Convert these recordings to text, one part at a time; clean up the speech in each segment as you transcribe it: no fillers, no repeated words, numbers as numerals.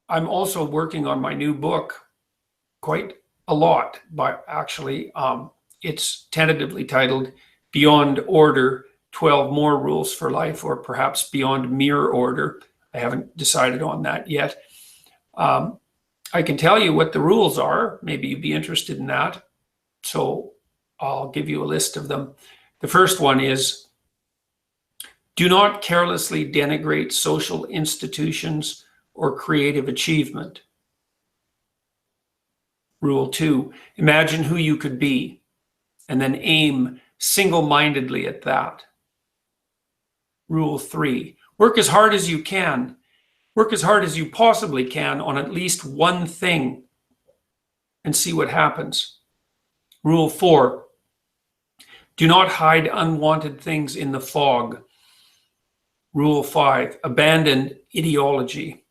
I'm also working on my new book quite a lot, but actually it's tentatively titled Beyond Order, 12 More Rules for Life, or perhaps Beyond Mere Order. I haven't decided on that yet. I can tell you what the rules are. Maybe you'd be interested in that. So I'll give you a list of them. The first one is, do not carelessly denigrate social institutions or creative achievement. Rule 2, imagine who you could be and then aim single-mindedly at that. Rule 3, work as hard as you can. Work as hard as you possibly can on at least one thing and see what happens. Rule 4, do not hide unwanted things in the fog. Rule 5, abandon ideology.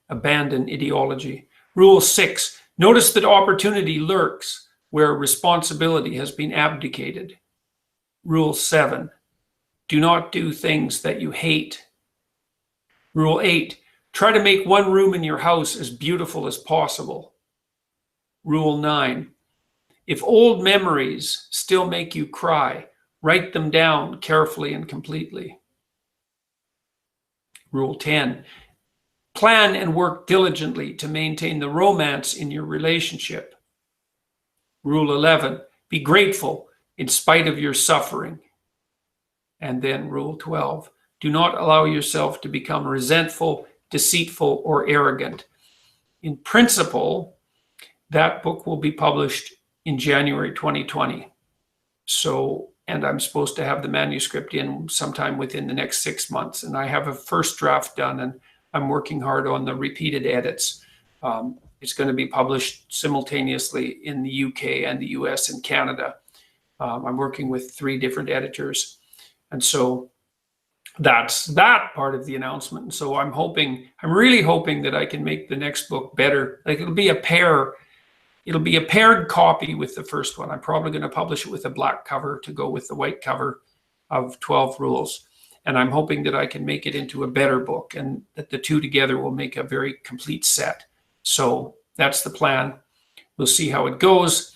Abandon ideology. Rule 6, notice that opportunity lurks where responsibility has been abdicated. Rule 7, do not do things that you hate. Rule 8, try to make one room in your house as beautiful as possible. Rule 9, if old memories still make you cry, write them down carefully and completely. Rule 10, plan and work diligently to maintain the romance in your relationship. Rule 11, be grateful in spite of your suffering. And then Rule 12, do not allow yourself to become resentful, deceitful, or arrogant. In principle, that book will be published in January 2020. So, and I'm supposed to have the manuscript in sometime within the next 6 months. And I have a first draft done, and I'm working hard on the repeated edits. It's going to be published simultaneously in the UK and the US and Canada. I'm working with 3 different editors. And so that's that part of the announcement. And so I'm really hoping that I can make the next book better. Like it'll be a paired copy with the first one. I'm probably going to publish it with a black cover to go with the white cover of 12 Rules. And I'm hoping that I can make it into a better book and that the two together will make a very complete set. So that's the plan. We'll see how it goes.